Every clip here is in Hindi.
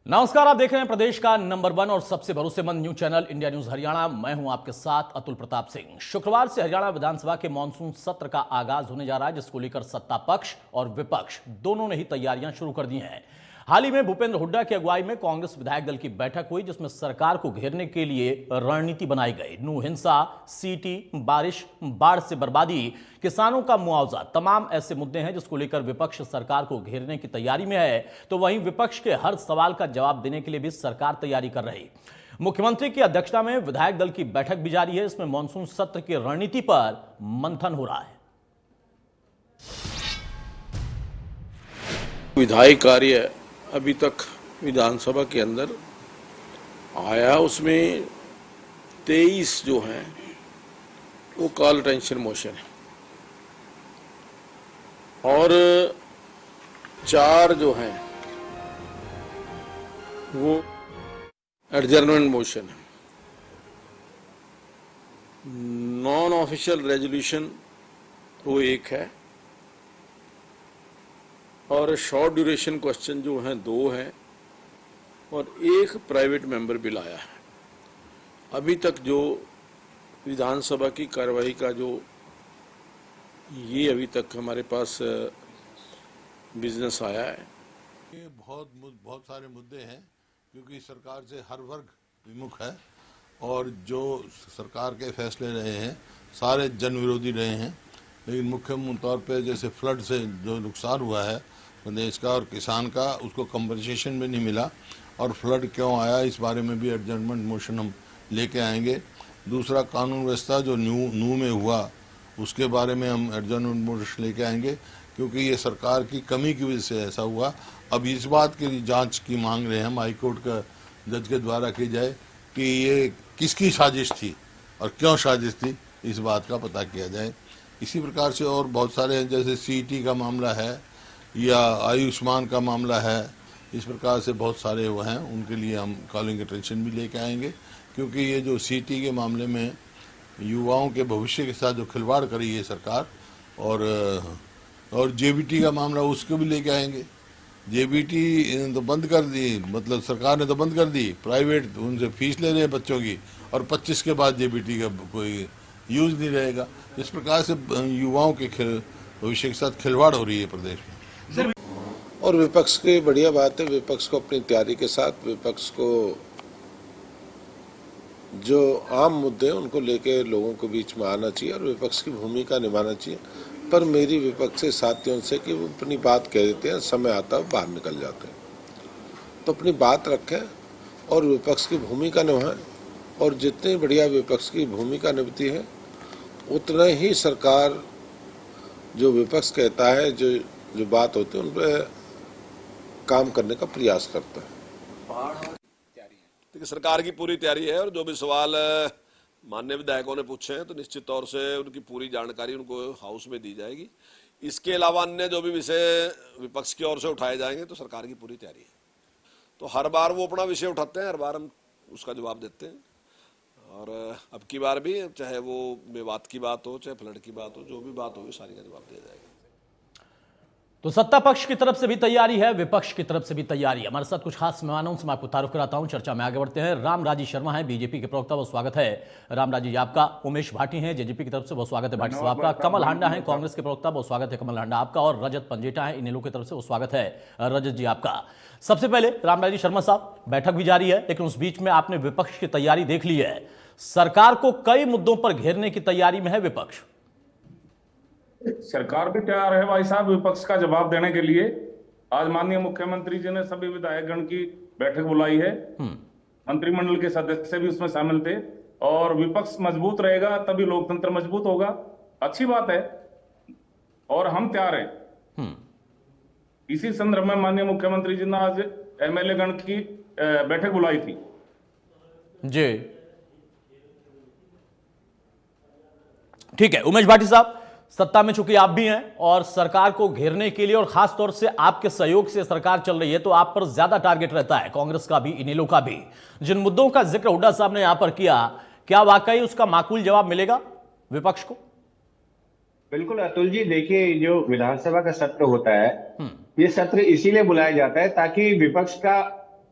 नमस्कार, आप देख रहे हैं प्रदेश का नंबर 1 और सबसे भरोसेमंद news channel India news Haryana. मैं हूं आपके साथ अतुल प्रताप सिंह। शुक्रवार से हरियाणा विधानसभा के मानसून सत्र का आगाज होने जा रहा है, जिसको लेकर सत्ता पक्ष और विपक्ष दोनों ने ही तैयारियां शुरू कर दी हैं। हाल ही में भूपेंद्र हुड्डा की अगुवाई में कांग्रेस विधायक दल की बैठक हुई, जिसमें सरकार को घेरने के लिए रणनीति बनाई गई। नू हिंसा, सीटी, बारिश, बाढ़ से बर्बादी, किसानों का मुआवजा, तमाम ऐसे मुद्दे हैं जिसको लेकर विपक्ष सरकार को घेरने की तैयारी में है। तो वहीं विपक्ष के हर सवाल का जवाब देने के लिए भी सरकार तैयारी कर रही। मुख्यमंत्री की अध्यक्षता में विधायक दल की बैठक भी जारी है। इसमें मानसून सत्र की रणनीति पर मंथन हो रहा है। विधायी कार्य अभी तक विधानसभा के अंदर आया, उसमें 23 जो हैं वो कॉल अटेंशन मोशन है और 4 जो हैं वो एडजर्नमेंट मोशन है। नॉन ऑफिशियल रेजोल्यूशन वो 1 है और शॉर्ट ड्यूरेशन क्वेश्चन जो हैं 2 हैं और 1 प्राइवेट मेंबर बिल आया है। अभी तक जो विधानसभा की कार्यवाही का जो ये अभी तक हमारे पास बिजनेस आया है, ये बहुत सारे मुद्दे हैं, क्योंकि सरकार से हर वर्ग विमुख है और जो सरकार के फैसले रहे हैं सारे जन विरोधी रहे हैं। लेकिन मुख्य तौर पे जैसे फ्लड से जो नुकसान हुआ है प्रदेश का और किसान का, उसको कंपनसेशन भी नहीं मिला और फ्लड क्यों आया इस बारे में भी एडजर्नमेंट मोशन हम लेके आएंगे। दूसरा, कानून व्यवस्था जो नू में हुआ उसके बारे में हम एडजर्नमेंट मोशन लेके आएंगे, क्योंकि ये सरकार की कमी की वजह से ऐसा हुआ। अब इस बात की जांच की मांग रहे हैं, हम हाईकोर्ट का जज के द्वारा की जाए कि ये किसकी साजिश थी और क्यों साजिश थी, इस बात का पता किया जाए। इसी प्रकार से और बहुत सारे हैं, जैसे सीटी का मामला है या आयुष्मान का मामला है। इस प्रकार से बहुत सारे वो हैं, उनके लिए हम कॉलिंग अटेंशन भी लेके आएंगे, क्योंकि ये जो सीटी के मामले में युवाओं के भविष्य के साथ जो खिलवाड़ करी है सरकार, और जेबीटी का मामला उसको भी लेके आएंगे। जेबीटी तो बंद कर दी, मतलब सरकार ने तो बंद कर दी, प्राइवेट उनसे फीस ले रहे हैं बच्चों की और 25 के बाद जेबीटी का कोई यूज नहीं रहेगा। इस प्रकार से युवाओं के भविष्य के साथ खिलवाड़ हो रही है प्रदेश में। और विपक्ष की बढ़िया बात है, विपक्ष को अपनी तैयारी के साथ, विपक्ष को जो आम मुद्दे हैं उनको लेके लोगों के बीच में आना चाहिए और विपक्ष की भूमिका निभाना चाहिए। पर मेरी विपक्ष के साथियों से कि वो अपनी बात कह देते हैं, समय आता है बाहर निकल जाते हैं। तो अपनी बात रखें और विपक्ष की भूमिका निभाएं, और जितनी बढ़िया विपक्ष की भूमिका निभती है उतना ही सरकार जो विपक्ष कहता है, जो बात होती है उन पर काम करने का प्रयास करता है। देखिए, सरकार की पूरी तैयारी है और जो भी सवाल माननीय विधायकों ने पूछे हैं तो निश्चित तौर से उनकी पूरी जानकारी उनको हाउस में दी जाएगी। इसके अलावा अन्य जो भी विषय विपक्ष की ओर से उठाए जाएंगे तो सरकार की पूरी तैयारी है। तो हर बार वो अपना विषय उठाते हैं, हर बार हम उसका जवाब देते हैं। और अब की बार भी चाहे वो मेवात की बात हो, चाहे फ्लड की बात हो, जो भी बात होगी सारी का जवाब दिया जाएगा। तो सत्ता पक्ष की तरफ से भी तैयारी है, विपक्ष की तरफ से भी तैयारी है। हमारे साथ कुछ खास मेहमानों से मैं आपको तारुफ कराता हूं। चर्चा में आगे बढ़ते हैं। रामराजी शर्मा हैं, बीजेपी के प्रवक्ता, बहुत स्वागत है रामराजी जी आपका। उमेश भाटी हैं जेजेपी की तरफ से, बहुत स्वागत है भाटी साहब आपका। कमल हांडा है कांग्रेस के प्रवक्ता, बहुत स्वागत है कमल हांडा आपका। और रजत पंजेटा है इनेलो की तरफ से, बहुत स्वागत है रजत जी आपका। सबसे पहले रामराजी शर्मा साहब, बैठक भी जारी है लेकिन उस बीच में आपने विपक्ष की तैयारी देख ली है। सरकार को कई मुद्दों पर घेरने की तैयारी में है विपक्ष। सरकार भी तैयार है भाई साहब विपक्ष का जवाब देने के लिए। आज माननीय मुख्यमंत्री जी ने सभी विधायकगण की बैठक बुलाई है, मंत्रिमंडल के सदस्य भी उसमें शामिल थे। और विपक्ष मजबूत रहेगा तभी लोकतंत्र मजबूत होगा, अच्छी बात है और हम तैयार हैं। इसी संदर्भ में माननीय मुख्यमंत्री जी ने आज एमएलए गण की बैठक बुलाई थी जी। ठीक है उमेश भाटी साहब, सत्ता में चूंकि आप भी हैं और सरकार को घेरने के लिए और खास तौर से आपके सहयोग से सरकार चल रही है, तो आप पर ज्यादा टारगेट रहता है, कांग्रेस का भी इनेलो का भी। जिन मुद्दों का जिक्र हुड्डा साहब ने यहां पर किया, क्या वाकई उसका माकूल जवाब मिलेगा विपक्ष को? बिल्कुल अतुल जी, देखिए जो विधानसभा का सत्र होता है, ये सत्र इसीलिए बुलाया जाता है ताकि विपक्ष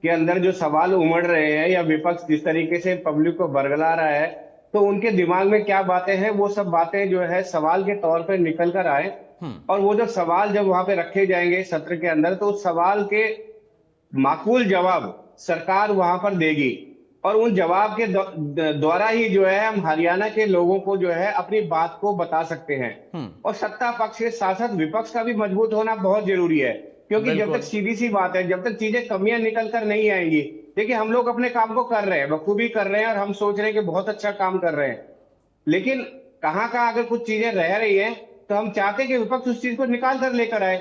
के अंदर जो सवाल उमड़ रहे हैं या विपक्ष जिस तरीके से पब्लिक को बरगला रहा है, तो उनके दिमाग में क्या बातें हैं, वो सब बातें जो है सवाल के तौर पे निकल कर आए। और वो जो सवाल जब वहां पे रखे जाएंगे सत्र के अंदर, तो उस सवाल के माकूल जवाब सरकार वहां पर देगी और उन जवाब के द्वारा ही जो है हम हरियाणा के लोगों को जो है अपनी बात को बता सकते हैं। और सत्ता पक्ष के साथ साथ विपक्ष का भी मजबूत होना बहुत जरूरी है, क्योंकि जब तक सीधी सी बात है, जब तक चीजें कमियां निकल कर नहीं आएंगी, देखिए हम लोग अपने काम को कर रहे हैं, बखूबी कर रहे हैं और हम सोच रहे हैं कि बहुत अच्छा काम कर रहे हैं, लेकिन कहाँ कहाँ अगर कुछ चीजें रह रही हैं तो हम चाहते हैं कि विपक्ष उस चीज को निकाल कर लेकर आए,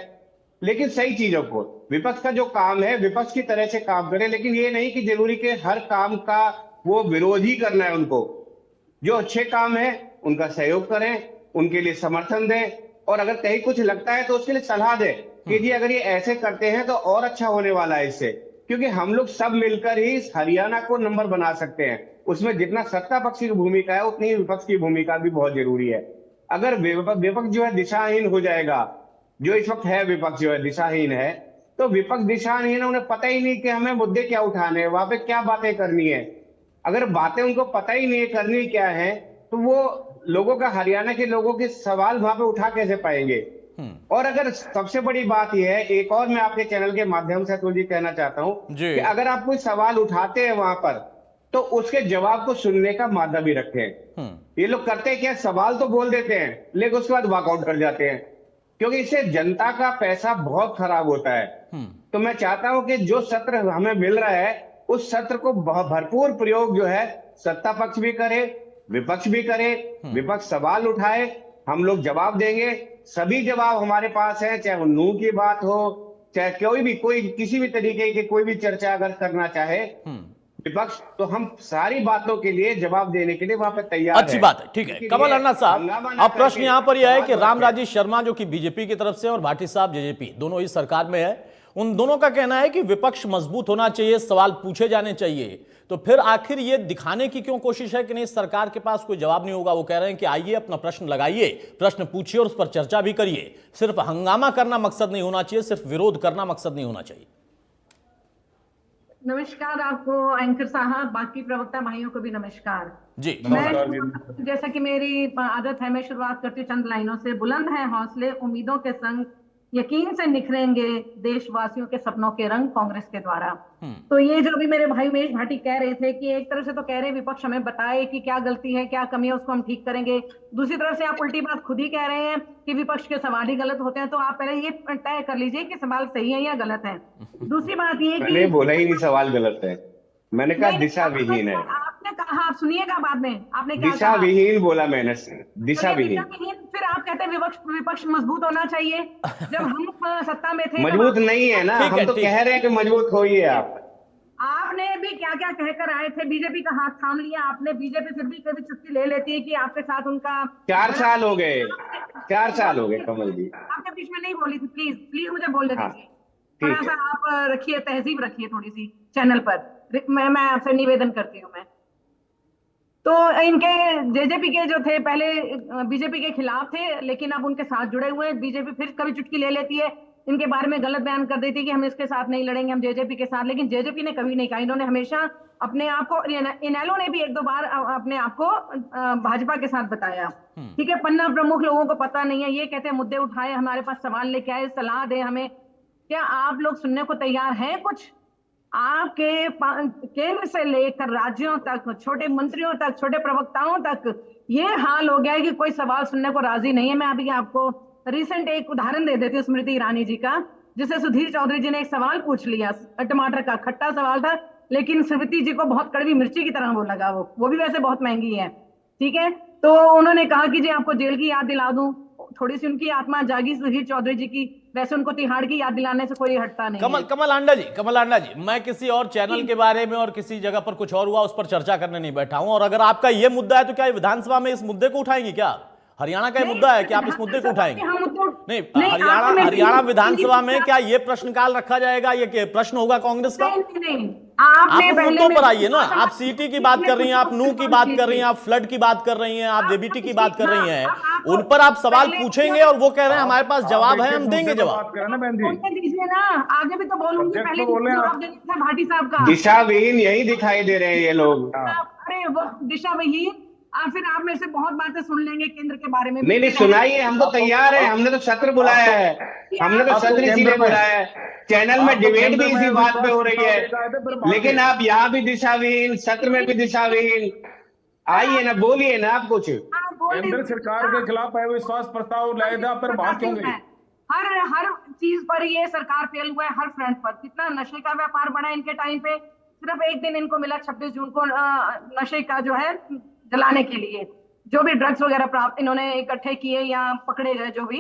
लेकिन सही चीजों को। विपक्ष का जो काम है विपक्ष की तरह से काम करे, लेकिन ये नहीं कि जरूरी के हर काम का वो विरोधी करना है। उनको जो अच्छे काम है उनका सहयोग करें, उनके लिए समर्थन दें, और अगर कहीं कुछ लगता है तो उसके लिए सलाह दें कि जी अगर ये ऐसे करते हैं तो और अच्छा होने वाला है इससे, क्योंकि हम लोग सब मिलकर ही इस हरियाणा को नंबर बना सकते हैं। उसमें जितना सत्ता पक्ष की भूमिका है उतनी ही विपक्ष की भूमिका भी बहुत जरूरी है। अगर विपक्ष जो है दिशाहीन हो जाएगा, जो इस वक्त है विपक्ष जो है दिशाहीन है, तो विपक्ष दिशाहीन है, उन्हें पता ही नहीं कि हमें मुद्दे क्या उठाने हैं, वहां पे क्या बातें करनी है। अगर बातें उनको पता ही नहीं है करनी क्या है, तो वो लोगों का, हरियाणा के लोगों के सवाल वहां पे उठा कैसे पाएंगे। और अगर सबसे बड़ी बात यह है, एक और मैं आपके चैनल के माध्यम से अतुल जी कहना चाहता हूं कि अगर आप कोई सवाल उठाते हैं वहां पर, तो उसके जवाब को सुनने का मादा भी रखें। ये लोग करते हैं क्या, सवाल तो बोल देते हैं लेकिन उसके बाद वॉकआउट कर जाते हैं, क्योंकि इससे जनता का पैसा बहुत खराब होता है। तो मैं चाहता हूं कि जो सत्र हमें मिल रहा है उस सत्र को भरपूर प्रयोग जो है सत्ता पक्ष भी करे, विपक्ष भी करे। विपक्ष सवाल उठाए, हम लोग जवाब देंगे, सभी जवाब हमारे पास है, चाहे वो नूह की बात हो, चाहे कोई किसी भी तरीके की कोई भी चर्चा अगर करना चाहे विपक्ष, तो हम सारी बातों के लिए जवाब देने के लिए वहां पर तैयार अच्छी बात है, ठीक है। कमल अन्ना साहब, अब प्रश्न यहां पर यह है कि राम राजेश शर्मा जो कि बीजेपी की तरफ से और भाटी साहब जेजेपी दोनों ही सरकार में है, उन दोनों का कहना है कि विपक्ष मजबूत होना चाहिए, सवाल पूछे जाने चाहिए। तो फिर आखिर ये दिखाने की क्यों कोशिश है कि नहीं सरकार के पास कोई जवाब नहीं होगा? वो कह रहे हैं कि आइए अपना प्रश्न लगाइए, प्रश्न पूछिए और उस पर चर्चा भी करिए। सिर्फ हंगामा करना मकसद नहीं होना चाहिए, सिर्फ विरोध करना मकसद नहीं होना चाहिए। नमस्कार आपको एंकर साहब, बाकी प्रवक्ता भाइयों को भी नमस्कार जी। मैं जैसा कि मेरी आदत है, मैं शुरुआत करती हूँ चंद लाइनों से। बुलंद है हौसले उम्मीदों के संग, यकीन से निखरेंगे देशवासियों के सपनों के रंग कांग्रेस के द्वारा। तो ये जो अभी मेरे भाई उमेश भाटी कह रहे थे कि एक तरफ से तो कह रहे विपक्ष हमें बताए कि क्या गलती है क्या कमी है, उसको हम ठीक करेंगे, दूसरी तरफ से आप उल्टी बात खुद ही कह रहे हैं कि विपक्ष के सवाल ही गलत होते हैं। तो आप पहले ये तय कर लीजिए कि सवाल सही है या गलत है। दूसरी बात ये कि मैंने बोला ही नहीं सवाल गलत है, मैंने कहा दिशा विहीन है। आपने कहा, आप सुनिएगा बाद में आपने क्या दिशा विहीन बोला मैंने, दिशा विहीन। फिर आप कहते हैं विपक्ष मजबूत होना चाहिए, जब हम सत्ता में थे। मजबूत नहीं है ना, हम तो कह रहे हैं कि मजबूत होइए आप। आपने भी क्या क्या कहकर आए थे, बीजेपी का हाथ थाम लिया आपने, बीजेपी फिर भी कभी चुटकी ले लेती है कि आपके साथ उनका 4 साल हो गए, 4 साल हो गए कमल जी। आपके बीच में नहीं बोली थी, प्लीज प्लीज मुझे बोलने दीजिए। थोड़ा सा आप रखिए, तहजीब रखिए थोड़ी सी चैनल पर, मैं आपसे निवेदन करती हूँ। मैं तो इनके जेजेपी के जो थे पहले बीजेपी के खिलाफ थे, लेकिन अब उनके साथ जुड़े हुए हैं। बीजेपी फिर कभी चुटकी ले लेती है, इनके बारे में गलत बयान कर देती है कि हम इसके साथ नहीं लड़ेंगे, हम जेजेपी के साथ, लेकिन जेजेपी ने कभी नहीं कहा। इन्होंने हमेशा अपने आप को, इनेलो ने भी 1-2 बार अपने आप को भाजपा के साथ बताया। ठीक है, पन्ना प्रमुख लोगों को पता नहीं है, ये कहते हैं मुद्दे उठाए, हमारे पास सवाल लेके आए, सलाह दे हमें। क्या आप लोग सुनने को तैयार हैं? कुछ आपके केंद्र से लेकर राज्यों तक, छोटे मंत्रियों तक, छोटे प्रवक्ताओं तक ये हाल हो गया है कि कोई सवाल सुनने को राजी नहीं है। मैं अभी आपको रिसेंट एक उदाहरण दे देती हूँ, स्मृति ईरानी जी का, जिसे सुधीर चौधरी जी ने एक सवाल पूछ लिया, टमाटर का, खट्टा सवाल था, लेकिन स्मृति जी को बहुत कड़वी मिर्ची की तरह वो लगा। वो भी वैसे बहुत महंगी है, ठीक है। तो उन्होंने कहा कि जी आपको जेल की याद दिला दूं। थोड़ी सी उनकी आत्मा जागी सुधीर चौधरी जी की, वैसे उनको तिहाड़ की याद दिलाने से कोई हटता नहीं। कमल आंडा जी, मैं किसी और चैनल के बारे में और किसी जगह पर कुछ और हुआ उस पर चर्चा करने नहीं बैठा हूं। और अगर आपका ये मुद्दा है तो क्या विधानसभा में इस मुद्दे को उठाएंगे? क्या हरियाणा का मुद्दा है कि आप इस मुद्दे को उठाएंगे? नहीं, हरियाणा विधानसभा में क्या ये प्रश्नकाल रखा जाएगा? ये प्रश्न होगा कांग्रेस का? नहीं, आपने आप पहले मुद्दों पर मेरे आइए ना, को आप सीटी की बात कर रही हैं, आप नू की बात कर रही हैं, आप फ्लड की बात कर रही हैं, आप जेबीटी की बात कर रही हैं, उन पर आप सवाल पूछेंगे और वो कह रहे हैं हमारे पास जवाब है, हम देंगे जवाब। बात करें ना बहन जी, बोलने दीजिए ना, आगे भी तो बोलूंगी, सब्जेक्ट पहले तो बोले आप। जवाब देना था भाटी साहब का। दिशाविहीन यही दिखाई दे रहे हैं ये लोग। अरे वो दिशा विहीन, फिर आप मेरे से बहुत बातें सुन लेंगे केंद्र के बारे में भी। नहीं नहीं, सुनाइए, हम तो तैयार हैं, हमने तो सत्र बुलाया है, हमने तो सत्र इसीलिए बुलाया है, चैनल में डिबेट भी इसी बात पे हो रही है, लेकिन आप यहाँ भी दिशाविहीन, सत्र में भी दिशाविहीन। आइए ना, बोलिए ना आप कुछ। केंद्र सरकार के खिलाफ अविश्वास प्रस्ताव लाया था, पर बात क्यों गई? हर हर चीज पर ये सरकार फेल हुआ है, हर फ्रंट पर। कितना नशे का व्यापार बढ़ा इनके टाइम पे, सिर्फ एक दिन इनको मिला 26 जून को नशे का जो है जलाने के लिए, जो भी ड्रग्स वगैरह प्राप्त इन्होंने इकट्ठे किए या पकड़े गए जो भी।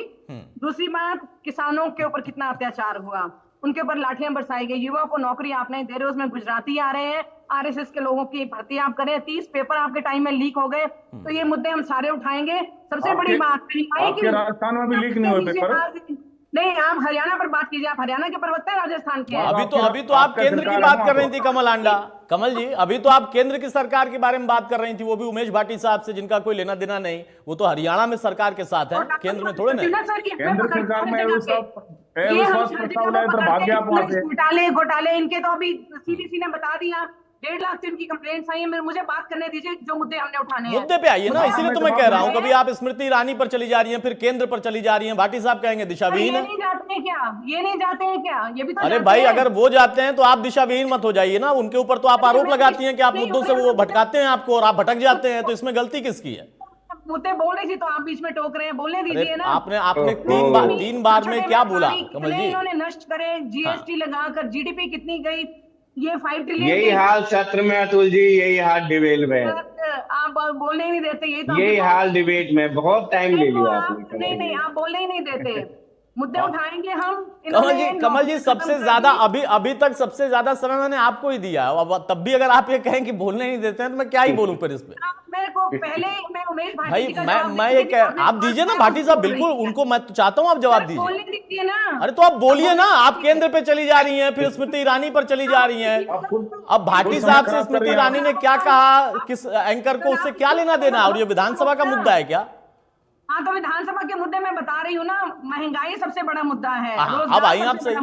दूसरी बात, किसानों के ऊपर कितना अत्याचार हुआ, उनके ऊपर लाठियां बरसाई गई, युवाओं को नौकरी आप नहीं दे रहे, उसमें गुजराती आ रहे हैं, आरएसएस के लोगों की भर्ती आप करें, 30 पेपर आपके टाइम में लीक हो गए। तो ये मुद्दे हम सारे उठाएंगे। सबसे बड़ी बात आपके राजस्थान में भी लीक नहीं हुए पेपर? नहीं, आप हरियाणा पर बात कीजिए, आप हरियाणा के प्रवक्ता है, राजस्थान के। अभी तो आप केंद्र की बात कर रही थी कमल आंडा, कमल जी, अभी तो आप केंद्र की सरकार के बारे में बात कर रही थी, वो भी उमेश भाटी साहब से, जिनका कोई लेना देना नहीं, वो तो हरियाणा में सरकार के साथ है, केंद्र में थोड़े ना। केंद्र सरकार में अविश्वास प्रस्ताव लाए तो भाग गया आप वहां से। घोटाले इनके तो अभी सीडीसी ने बता दिया, 1.5 लाख से इनकी कंप्लेंट्स आई है। मुझे बात करने दीजिए, जो मुद्दे हमने उठाने हैं। मुद्दे पे आइए ना, इसीलिए तो मैं कह रहा हूं, कभी आप स्मृति ईरानी पर चली जा रही हैं, फिर केंद्र पर चली जा रही हैं, भाटी साहब कहेंगे दिशाविहीन है। ये नहीं जाते हैं क्या? ये नहीं जाते हैं क्या? ये भी तो अरे भाई, अगर वो जाते हैं तो आप दिशाविहीन मत हो जाइए ना, उनके ऊपर तो आप आरोप लगाती हैं कि आप मुद्दों से वो भटकाते हैं आपको और आप भटक जाते हैं, तो इसमें गलती किसकी है? मुद्दे बोल रही थी तो आप बीच में टोक रहे हैं, बोलने दीजिए ना। आपने तीन बार में क्या बोला कमल जी? इन्होंने नष्ट करे, जीएसटी लगाकर जीडीपी कितनी गई, ये 5 ट्रिलियन। यही हाल सत्र में अतुल जी, यही हाल डिबेट में, आप बोलने ही नहीं देते, यही हाल डिबेट में, बहुत टाइम ले लिया आपने। नहीं, आप बोलने ही नहीं देते। मुद्दे उठाएंगे हम। कमल जी सबसे ज्यादा अभी तक सबसे ज्यादा समय मैंने आपको ही दिया, अब तब भी अगर आप ये कहें कि बोलने नहीं देते हैं तो मैं क्या ही बोलूं फिर इस पे। मैं उमेश भाई मैं ये कह, आप दीजिए ना भाटी साहब, बिल्कुल उनको मैं तो चाहता हूं आप जवाब दीजिए ना। अरे तो आप बोलिए ना, आप केंद्र पे चली जा रही हैं, फिर स्मृति ईरानी पर चली जा रही हैं। अब भाटी साहब से स्मृति ईरानी ने क्या कहा, किस एंकर को, उससे क्या लेना देना, और ये विधानसभा का मुद्दा है क्या? हाँ, तो विधानसभा के मुद्दे मैं बता रही हूँ ना, महंगाई सबसे बड़ा मुद्दा है, अब आइए आपसे,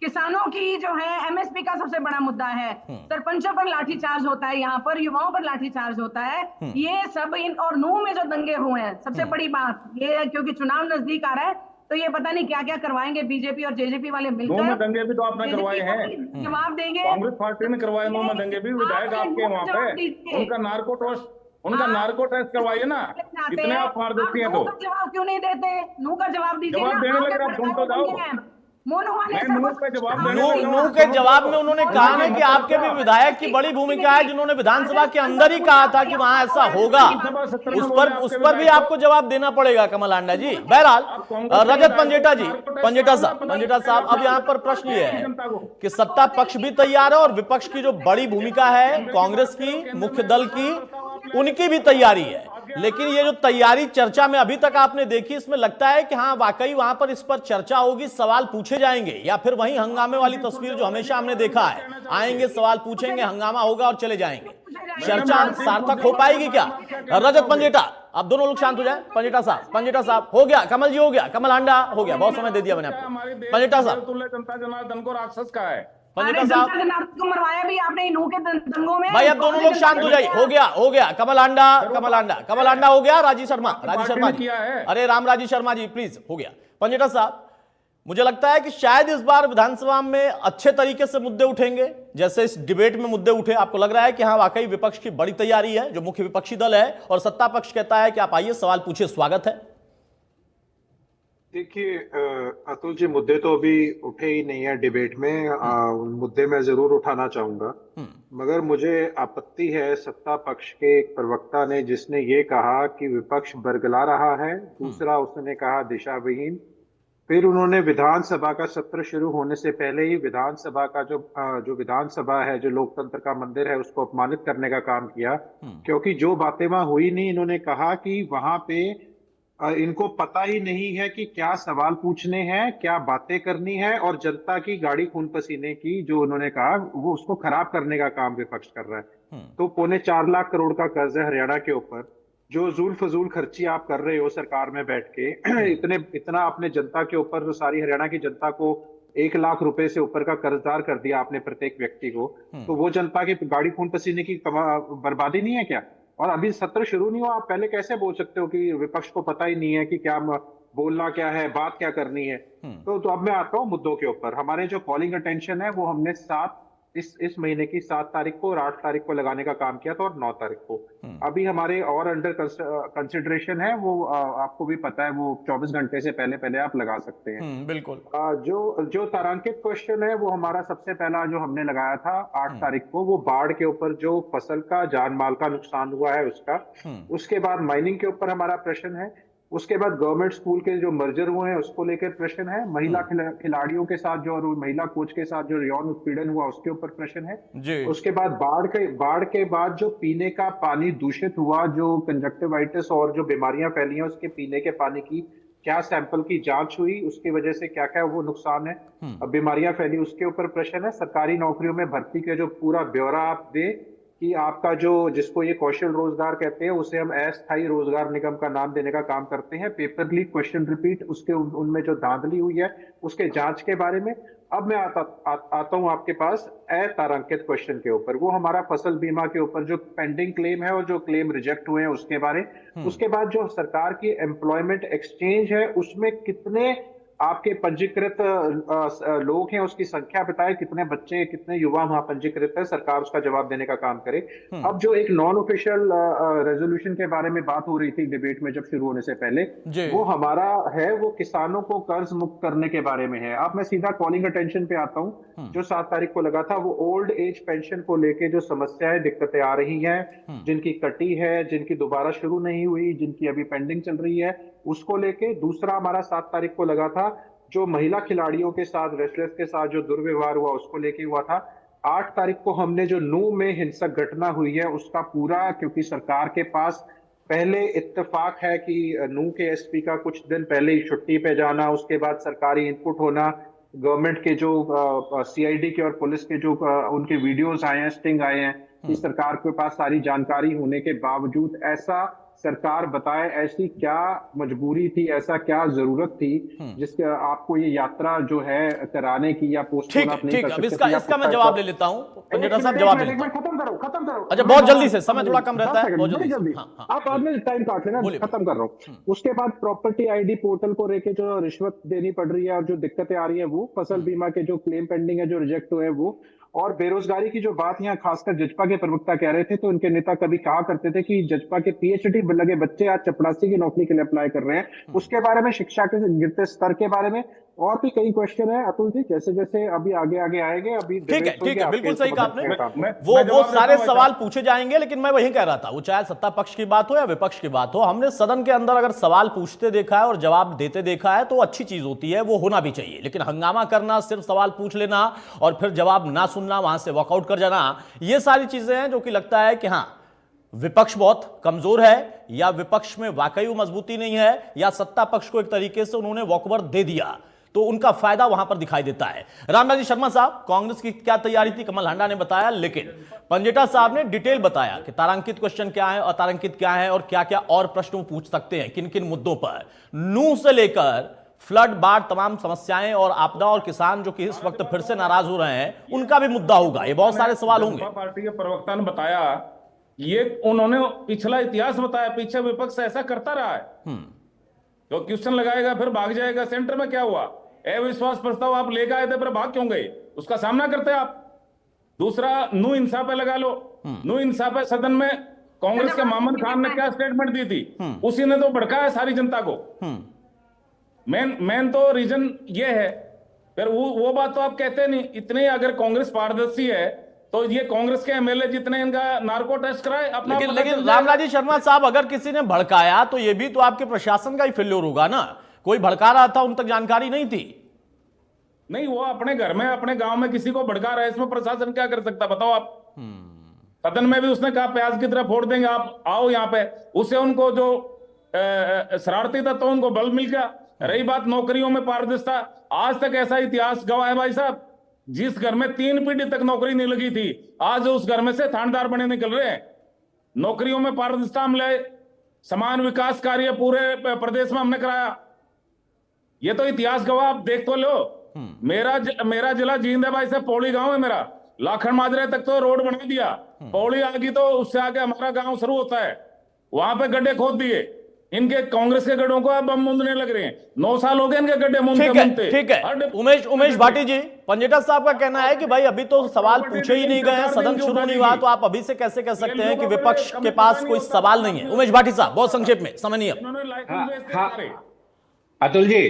किसानों की जो है एमएसपी का सबसे बड़ा मुद्दा है, सरपंचों पर लाठीचार्ज होता है, यहाँ पर युवाओं पर लाठीचार्ज होता है, ये सब और नूह में जो दंगे हुए हैं, सबसे बड़ी बात ये है, क्योंकि चुनाव नजदीक आ रहा है, तो ये पता नहीं क्या क्या करवाएंगे बीजेपी और जेजेपी वाले मिलकर। दंगे भी तो आपने करवाए हैं, जवाब देंगे, कांग्रेस पार्टी ने करवाए नूह में दंगे भी, विधायक आपके वहाँ पे, उनका नार्को टेस्ट करवाइए ना, इतने आप पारदर्शी हैं तो। जवाब क्यों नहीं देते? नू का जवाब दीजिए। जवाब देने लगे आप सुन तो जाओ। नूह के जवाब में उन्होंने कहा ना कि आपके भी विधायक की बड़ी भूमिका है, जिन्होंने विधानसभा के अंदर ही कहा था कि वहां ऐसा होगा, उस पर भी आपको जवाब देना पड़ेगा कमल आंडा जी। बहरहाल रजत पंजेटा साहब, अब यहाँ पर प्रश्न ये है कि सत्ता पक्ष भी तैयार है और विपक्ष की जो बड़ी भूमिका है कांग्रेस की, मुख्य दल की, उनकी भी तैयारी है, लेकिन ये जो तैयारी चर्चा में अभी तक आपने देखी, इसमें लगता है कि हाँ वाकई वहां पर इस पर चर्चा होगी, सवाल पूछे जाएंगे, या फिर वही हंगामे वाली तस्वीर जो हमेशा हमने देखा है, आएंगे सवाल पूछेंगे, हंगामा होगा और चले जाएंगे, चर्चा सार्थक हो पाएगी क्या? रजत पंजेटा, अब दोनों लोग शांत हो जाए। पंजेटा साहब हो गया, कमल जी हो गया, कमल आंडा हो गया, बहुत समय दे दिया मैंने आपको। पंजेटा साहब, जनता जनार्दन को राक्षस का है, पंजेटा साहब को मरवाया भी आपने नूह के दंगों में। भाई अब दोनों लोग शांत हो जाइए, हो गया कमल आंडा हो गया, राजी शर्मा जी, अरे रामराजी शर्मा जी प्लीज, हो गया। पंजेटा साहब, मुझे लगता है कि शायद इस बार विधानसभा में अच्छे तरीके से मुद्दे उठेंगे, जैसे इस डिबेट में मुद्दे उठे, आपको लग रहा है कि हाँ वाकई विपक्ष की बड़ी तैयारी है, जो मुख्य विपक्षी दल है, और सत्ता पक्ष कहता है कि आप आइए सवाल पूछिए, स्वागत है। देखिए अतुल जी, मुद्दे तो अभी उठे ही नहीं है डिबेट में, मुद्दे मैं जरूर उठाना चाहूंगा, मगर मुझे आपत्ति है सत्ता पक्ष के एक प्रवक्ता ने, जिसने ये कहा कि विपक्ष बरगला रहा है, दूसरा उसने कहा दिशाविहीन, फिर उन्होंने विधानसभा का सत्र शुरू होने से पहले ही विधानसभा का जो विधानसभा है, जो लोकतंत्र का मंदिर है, उसको अपमानित करने का काम किया, क्योंकि जो बातें वहां हुई नहीं, इन्होंने कहा कि वहां पे इनको पता ही नहीं है कि क्या सवाल पूछने हैं, क्या बातें करनी है, और जनता की गाड़ी खून पसीने की जो उन्होंने कहा वो उसको खराब करने का काम विपक्ष कर रहा है। तो 4.25 करोड़ का कर्ज है हरियाणा के ऊपर, जो जूल फजूल खर्ची आप कर रहे हो सरकार में बैठ के इतना आपने जनता के ऊपर, सारी हरियाणा की जनता को 1 लाख रुपए से ऊपर का कर्जदार कर दिया आपने प्रत्येक व्यक्ति को। तो वो जनता की गाड़ी खून पसीने की बर्बादी नहीं है क्या? और अभी सत्र शुरू नहीं हुआ, आप पहले कैसे बोल सकते हो कि विपक्ष को पता ही नहीं है कि क्या बोलना क्या है, बात क्या करनी है? तो अब मैं आता हूँ मुद्दों के ऊपर। हमारे जो कॉलिंग अटेंशन है वो हमने इस महीने की 7 तारीख को और 8 तारीख को लगाने का काम किया था, और 9 तारीख को। अभी हमारे और अंडर कंसिडरेशन है, वो आपको भी पता है, वो 24 घंटे से पहले पहले आप लगा सकते हैं। बिल्कुल। जो तारांकित क्वेश्चन है वो हमारा सबसे पहला जो हमने लगाया था 8 तारीख को, वो बाढ़ के ऊपर जो फसल का जान माल का नुकसान हुआ है उसका। उसके बाद माइनिंग के ऊपर हमारा प्रश्न है। उसके बाद गवर्नमेंट स्कूल के जो मर्जर हुए हैं उसको लेकर प्रश्न है। महिला खिलाड़ियों के साथ जो, और महिला कोच के साथ जो यौन उत्पीड़न हुआ उसके ऊपर प्रश्न है जी। उसके बाद बाढ़ के बाद जो पीने का पानी दूषित हुआ, जो कंजक्टिवाइटिस और जो बीमारियां फैली हैं उसके पीने के पानी की क्या सैंपल की जांच हुई, उसकी वजह से क्या क्या वो नुकसान है, बीमारियां फैली, उसके ऊपर प्रश्न है। सरकारी नौकरियों में भर्ती के जो पूरा ब्यौरा आप दें कि आपका जो, जिसको ये कौशल रोजगार कहते हैं, उसे हम अस्थायी रोजगार निगम का नाम देने का काम करते हैं। पेपर लीक, क्वेश्चन रिपीट, उसके उनमें जो धांधली हुई है उसके जांच के बारे में। अब मैं आता हूं आपके पास अतारांकित क्वेश्चन के ऊपर, वो हमारा फसल बीमा के ऊपर जो पेंडिंग क्लेम है और जो क्लेम रिजेक्ट हुए हैं उसके बारे। उसके बाद जो सरकार की एम्प्लॉयमेंट एक्सचेंज है उसमें कितने आपके पंजीकृत लोग हैं उसकी संख्या बताए, कितने बच्चे कितने युवा वहां पंजीकृत है, सरकार उसका जवाब देने का काम करे। अब जो एक नॉन ऑफिशियल रेजोल्यूशन के बारे में बात हो रही थी डिबेट में जब शुरू होने से पहले, वो हमारा है, वो किसानों को कर्ज मुक्त करने के बारे में है। अब मैं सीधा कॉलिंग अटेंशन पे आता हूँ। जो 7 तारीख को लगा था, वो ओल्ड एज पेंशन को लेके जो समस्याएं दिक्कतें आ रही हैं, जिनकी कटी है, जिनकी दोबारा शुरू नहीं हुई, जिनकी अभी पेंडिंग चल रही है, उसको लेके। दूसरा हमारा 7 तारीख को लगा था जो महिला खिलाड़ियों के साथ, रेसलर्स के साथ जो दुर्व्यवहार हुआ उसको लेके हुआ था। 8 तारीख को हमने जो नूह में हिंसक घटना हुई है उसका पूरा, क्योंकि सरकार के पास पहले इत्तेफाक है कि नूह के एसपी का कुछ दिन पहले ही छुट्टी पे जाना, उसके बाद सरकारी इनपुट होना, गवर्नमेंट के जो सीआईडी के और पुलिस के जो उनके वीडियोस आए हैं, स्टिंग आए हैं, कि सरकार के पास सारी जानकारी होने के बावजूद ऐसा सरकार बताए, ऐसी क्या मजबूरी थी, ऐसा क्या जरूरत थी जिसके आपको ये यात्रा जो है कराने की या पोस्टपोन आप नहीं कर सकते? इसका मैं जवाब ले लेता हूं। पंजेटा साहब जवाब ले लेता हूं। खत्म करो। अच्छा, बहुत जल्दी से, समय थोड़ा कम रहता है, बहुत जल्दी। आप बाद में टाइम काट लेना, खत्म कर रहा हूँ। उसके बाद प्रॉपर्टी आईडी पोर्टल को लेके जो रिश्वत देनी पड़ रही है और जो दिक्कतें आ रही है वो, फसल बीमा के जो क्लेम पेंडिंग है, जो रिजेक्ट हुए हैं वो, और बेरोजगारी की जो बात यहाँ खासकर जजपा के प्रवक्ता कह रहे थे, तो उनके नेता कभी कहा करते थे कि जजपा के पीएचडी लगे बच्चे आज चपरासी की नौकरी के लिए अप्लाई कर रहे हैं। उसके बारे में, शिक्षा के गिरते स्तर के बारे में और भी कई क्वेश्चन है अतुल जी, जैसे जैसे अभी आगे आएंगे। अभी ठीक है, बिल्कुल सही कहा आपने। वो सारे सवाल पूछे जाएंगे, लेकिन मैं वही कह रहा था, वो चाहे सत्ता पक्ष की बात हो या विपक्ष की बात हो, हमने सदन के अंदर अगर सवाल पूछते देखा है और जवाब देते देखा है तो अच्छी चीज होती है, वो होना भी चाहिए। लेकिन हंगामा करना, सिर्फ सवाल पूछ लेना और फिर जवाब ना सुनना, वहां से वॉकआउट कर जाना, ये सारी चीजें हैं जो कि लगता है कि हाँ, विपक्ष बहुत कमजोर है, या विपक्ष में वाकई मजबूती नहीं है, या सत्ता पक्ष को एक तरीके से उन्होंने वॉकओवर दे दिया, तो उनका फायदा वहां पर दिखाई देता है। रामराजी शर्मा साहब, कांग्रेस की क्या तैयारी थी, कमल हांडा ने बताया, लेकिन पंजेटा साहब ने डिटेल बताया कि तारांकित क्वेश्चन क्या है, अतारांकित क्या है, और क्या क्या और प्रश्न पूछ सकते हैं, किन किन मुद्दों पर। नूह से लेकर फ्लड, बाढ़, तमाम समस्याएं और आपदा, और किसान जो कि इस वक्त फिर से नाराज हो रहे हैं, उनका भी मुद्दा होगा। ये बहुत सारे सवाल होंगे। पार्टी के प्रवक्ता ने बताया, ये उन्होंने पिछला इतिहास बताया, पीछे विपक्ष ऐसा करता रहा है, तो क्वेश्चन लगाएगा फिर भाग जाएगा। सेंटर में क्या हुआ, अविश्वास प्रस्ताव आप लेकर आए थे, फिर भाग क्यों गए, उसका सामना करते आप। दूसरा, नूह इंसाफ पे लगा लो। नूह इंसाफ पे सदन में कांग्रेस के मोहम्मद खान ने क्या स्टेटमेंट दी थी, उसी ने तो भड़काया सारी जनता को। मेन तो रीजन ये है। फिर वो बात तो आप कहते नहीं। इतने अगर कांग्रेस पारदर्शी है तो ये कांग्रेस के एमएलए जितने इनका नार्को टेस्ट कराए अपना। लेकिन रामराजी शर्मा साहब, अगर किसी ने भड़काया तो ये भी तो आपके प्रशासन का ही फेल्योर होगा ना। कोई भड़का रहा था, उन तक जानकारी नहीं थी। नहीं, वो अपने घर में, अपने गांव में किसी को भड़का रहा है, इसमें प्रशासन क्या कर सकता, बताओ आप। सदन में भी उसने कहा प्याज की तरह फोड़ देंगे, आप आओ यहाँ पे। उसे उनको जो शरारती तत्वों उनको बल मिल गया। रही बात नौकरियों में पारदर्शिता, आज तक ऐसा इतिहास गवाह है भाई साहब, जिस घर में 3 पीढ़ी तक नौकरी नहीं लगी थी, आज उस घर में से थानेदार बने निकल रहे हैं। नौकरियों में पारदर्शिता हम लाए, समान विकास कार्य पूरे प्रदेश में हमने कराया। ये तो इतिहास गवाह, आप देख तो लो। मेरा जिला जींद है भाई साहब, पौड़ी गांव है मेरा, लाखन माजरे तक तो रोड बना दिया, पौड़ी आ गई तो उससे आगे हमारा गांव शुरू होता है, वहां पे गड्ढे खोद दिए। इनके कांग्रेस के गड्ढों को अब बम मूंदने लग रहे हैं। 9 साल हो गए इनके गड्ढे मूंदते। ठीक है। उमेश भाटी जी, पंजेटा साहब का कहना है कि भाई अभी तो सवाल पूछे ही नहीं गए हैं, सदन शुरू नहीं हुआ, तो आप अभी से कैसे कह सकते हैं कि विपक्ष के पास कोई सवाल नहीं है? उमेश भाटी साहब, बहुत संक्षेप में, समय नहीं है। अतुल जी,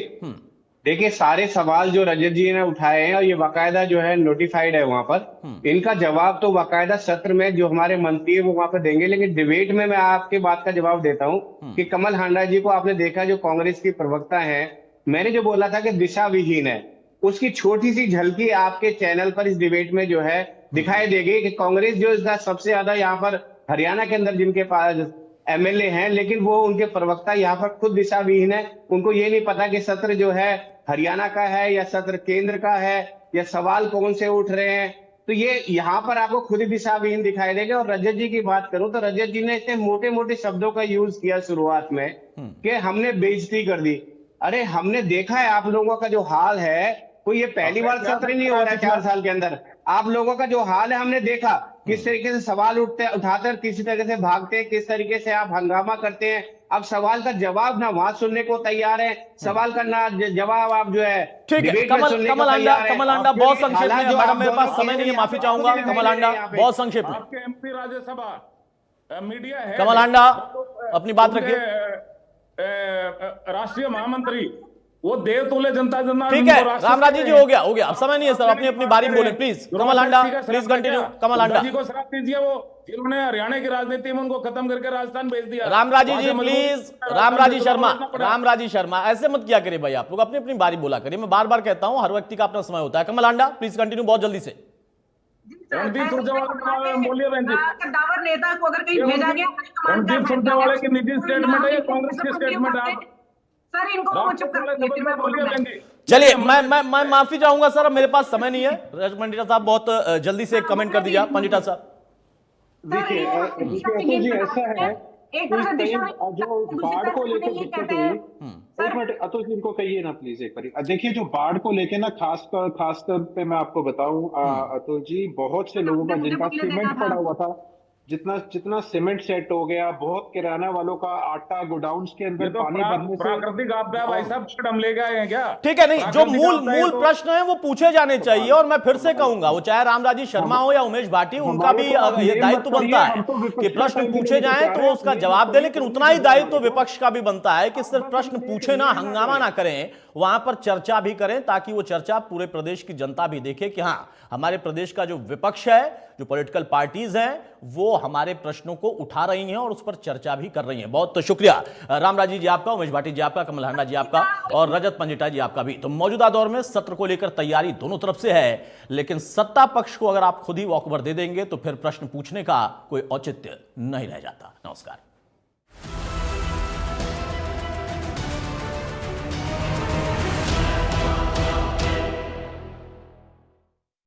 देखिए सारे सवाल जो रजत जी ने उठाए हैं और ये बाकायदा जो है नोटिफाइड है वहां पर, इनका जवाब तो बाकायदा सत्र में जो हमारे मंत्री है वो वहां पर देंगे। लेकिन डिबेट में मैं आपके बात का जवाब देता हूं कि कमल हांडा जी को आपने देखा, जो कांग्रेस की प्रवक्ता है, मैंने जो बोला था कि दिशा विहीन है, उसकी छोटी सी झलकी आपके चैनल पर इस डिबेट में जो है दिखाई देगी कि कांग्रेस जो इसका सबसे ज्यादा यहाँ पर हरियाणा के अंदर जिनके पास एमएलए हैं, लेकिन वो उनके प्रवक्ता यहाँ पर खुद दिशा विहीन है। उनको ये नहीं पता कि सत्र जो है हरियाणा का है या सत्र केंद्र का है या सवाल कौन से उठ रहे हैं। तो ये यहाँ पर आपको खुद ही दिशा विहीन दिखाई देगा। और रजत जी की बात करूं तो रजत जी ने इतने मोटे मोटे शब्दों का यूज किया शुरुआत में कि हमने बेइज्जती कर दी। अरे हमने देखा है आप लोगों का जो हाल है, कोई ये पहली बार सत्र नहीं हो रहा है 4 साल के अंदर। आप लोगों का जो हाल है हमने देखा, किस तरीके से सवाल उठाते किसी तरीके से भागते हैं, किस तरीके से आप हंगामा करते हैं। अब सवाल का जवाब ना वहां सुनने को तैयार है, सवाल का ना जवाब आप जो है ठीक है। कमल हांडा बहुत संक्षेप में, मैडम मेरे पास समय नहीं है, माफी चाहूंगा। कमल हांडा बहुत संक्षेप में। आपके एमपी राज्यसभा मीडिया है, कमल हांडा अपनी बात रखिए। राष्ट्रीय महामंत्री वो देवतुल्य जनता जनार्दन। ठीक है रामराजी जी, हो गया अब समय नहीं है सर, अपनी अपनी बारी बोले please. Kamal Handa please continue. Kamal Handa ji को शराब दीजिए, वो जिन्होंने हरियाणा की राजनीति में उनको खत्म करके राजस्थान भेज दिया। रामराजी जी प्लीज। रामराजी शर्मा ऐसे मत किया करिए भाई, आप लोग अपनी अपनी बारी बोला करिए। मैं बार बार कहता हूं हर व्यक्ति का अपना समय होता है। कमल हांडा प्लीज कंटिन्यू बहुत जल्दी से। रणदीप सुरजेवाला बोलिए बहन जी। कद्दावर नेता को अगर कहीं भेजा गया, रणदीप सुरजेवाला की निजी स्टेटमेंट है, कांग्रेस की स्टेटमेंट है। सर इनको चुप कर। चलिए मैं माफी चाहूंगा सर, अब मेरे पास समय नहीं है। पंडिता साहब बहुत जल्दी से कमेंट कर दीजिए। पंडिता साहब देखिए अतुल जी, ऐसा है जो बाढ़ को लेकर दिक्कत हुई, एक मिनट अतुल जी इनको कहिए ना प्लीज एक बार। देखिए जो बाढ़ को लेके ना खास तौर पे मैं आपको बताऊं अतुल जी, बहुत से लोगों का जिनका सीमेंट पड़ा हुआ था, जितना सीमेंट सेट हो गया, बहुत किराना वालों का आटा गोडाउन्स के अंदर पानी भरने से प्राकृतिक आपदा भाई साहब हम ले गए हैं क्या? ठीक है, नहीं जो मूल प्रश्न है वो पूछे जाने चाहिए। और मैं फिर से कहूंगा, वो चाहे रामराजी शर्मा हो या उमेश भाटी, उनका भी ये दायित्व बनता है कि प्रश्न पूछे जाएं तो वो उसका जवाब दे। लेकिन उतना ही दायित्व विपक्ष का भी बनता है कि सिर्फ प्रश्न पूछे ना, हंगामा ना करें, वहां पर चर्चा भी करें, ताकि वो चर्चा पूरे प्रदेश की जनता भी देखे कि हाँ हमारे प्रदेश का जो विपक्ष है, जो पॉलिटिकल पार्टीज हैं, वो हमारे प्रश्नों को उठा रही हैं और उस पर चर्चा भी कर रही हैं। बहुत तो शुक्रिया रामराजी जी आपका, उमेश भाटी जी आपका, कमल हांडा जी आपका और रजत पंजेटा जी आपका भी। तो मौजूदा दौर में सत्र को लेकर तैयारी दोनों तरफ से है, लेकिन सत्ता पक्ष को अगर आप खुद ही वॉकओवर दे देंगे तो फिर प्रश्न पूछने का कोई औचित्य नहीं रह जाता। नमस्कार।